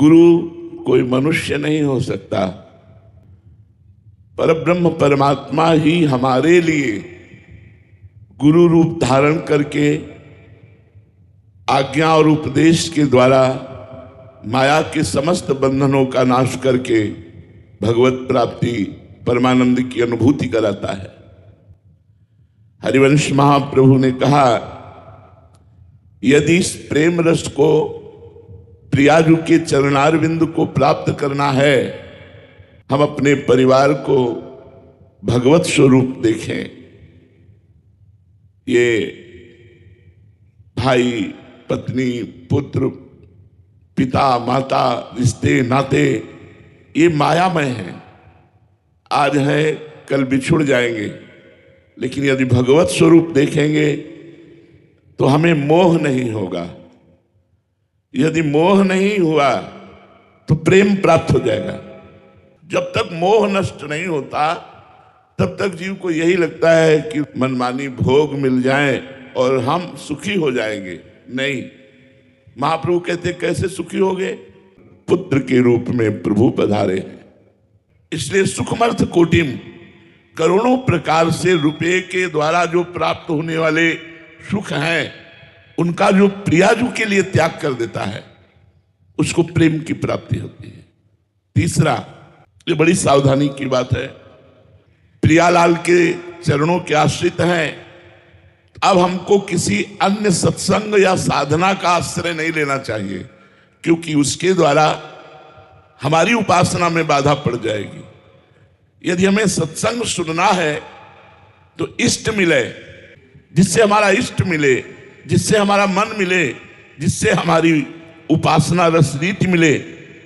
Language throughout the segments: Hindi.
गुरु कोई मनुष्य नहीं हो सकता, परब्रह्म परमात्मा ही हमारे लिए गुरु रूप धारण करके आज्ञा और उपदेश के द्वारा माया के समस्त बंधनों का नाश करके भगवत प्राप्ति परमानंद की अनुभूति कराता है। हरिवंश महाप्रभु ने कहा, यदि इस प्रेम रस को प्रियाजू के चरणारविंद को प्राप्त करना है, हम अपने परिवार को भगवत स्वरूप देखें। ये भाई पत्नी पुत्र पिता माता रिश्ते नाते ये मायामय हैं, आज है कल बिछुड़ जाएंगे, लेकिन यदि भगवत स्वरूप देखेंगे तो हमें मोह नहीं होगा। यदि मोह नहीं हुआ तो प्रेम प्राप्त हो जाएगा। जब तक मोह नष्ट नहीं होता तब तक जीव को यही लगता है कि मनमानी भोग मिल जाए और हम सुखी हो जाएंगे। नहीं, महाप्रभु कहते कैसे सुखी होगे? पुत्र के रूप में प्रभु पधारे हैं। इसलिए सुखमर्थ कोटिम, करोड़ों प्रकार से रुपये के द्वारा जो प्राप्त होने वाले सुख हैं, उनका जो प्रियाजू के लिए त्याग कर देता है, उसको प्रेम की प्राप्ति होती है। तीसरा, ये बड़ी सावधानी की बात है, प्रियालाल के चरणों के आश्रित हैं। अब हमको किसी अन्य सत्संग या साधना का आश्रय नहीं लेना चाहिए, क्योंकि उसके द्वारा हमारी उपासना में बाधा पड़ जाएगी। यदि हमें सत्संग सुनना है तो इष्ट मिले, जिससे हमारा इष्ट मिले, जिससे हमारा मन मिले, जिससे हमारी उपासना रस रीति मिले,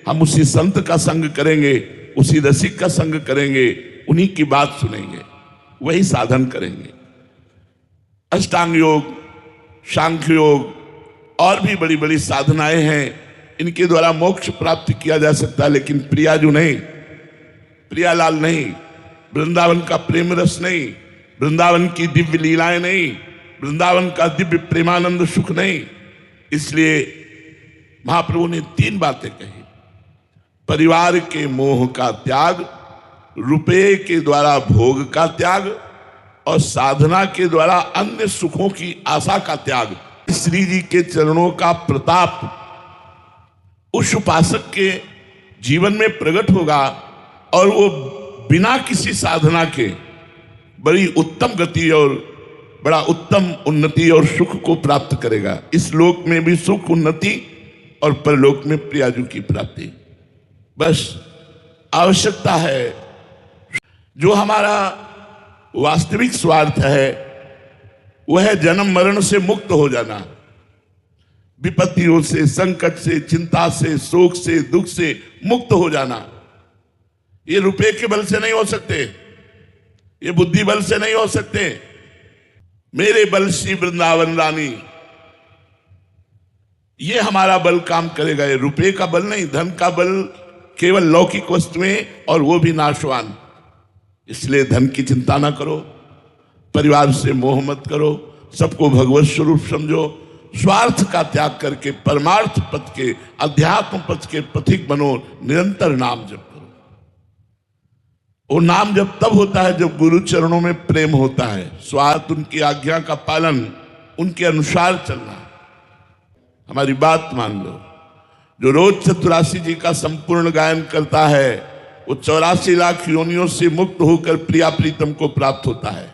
हम उसी संत का संग करेंगे, उसी रसिक का संग करेंगे, उन्हीं की बात सुनेंगे, वही साधन करेंगे। अष्टांग योग, सांख्य योग और भी बड़ी बड़ी साधनाएं हैं, इनके द्वारा मोक्ष प्राप्त किया जा सकता है, लेकिन प्रियाजू नहीं, प्रियालाल नहीं, वृंदावन का प्रेम रस नहीं, वृंदावन की दिव्य लीलाएं नहीं, वृंदावन का दिव्य प्रेमानंद सुख नहीं। इसलिए महाप्रभु ने 3 बातें कही, परिवार के मोह का त्याग, रुपये के द्वारा भोग का त्याग और साधना के द्वारा अन्य सुखों की आशा का त्याग। श्री जी के चरणों का प्रताप उस उपासक के जीवन में प्रकट होगा और वो बिना किसी साधना के बड़ी उत्तम गति और बड़ा उत्तम उन्नति और सुख को प्राप्त करेगा। इस लोक में भी सुख, उन्नति और परलोक में प्रियाजू की प्राप्ति। बस आवश्यकता है, जो हमारा वास्तविक स्वार्थ है वह है जन्म मरण से मुक्त हो जाना, विपत्तियों से, संकट से, चिंता से, शोक से, दुख से मुक्त हो जाना। ये रुपए के बल से नहीं हो सकते, ये बुद्धि बल से नहीं हो सकते। मेरे बल श्री वृंदावन रानी, ये हमारा बल काम करेगा। ये रुपए का बल नहीं, धन का बल केवल लौकिक वस्तुएं और वो भी नाशवान। इसलिए धन की चिंता ना करो, परिवार से मोह मत करो, सबको भगवत स्वरूप समझो, स्वार्थ का त्याग करके परमार्थ पथ के, अध्यात्म पथ के पथिक बनो, निरंतर नाम जप करो। वो नाम जप तब होता है जब गुरु चरणों में प्रेम होता है, स्वार्थ, उनकी आज्ञा का पालन, उनके अनुसार चलना। हमारी बात मान लो, जो रोज चतुरासी जी का संपूर्ण गायन करता है वो 84 लाख योनियों से मुक्त होकर प्रिया प्रीतम को प्राप्त होता है।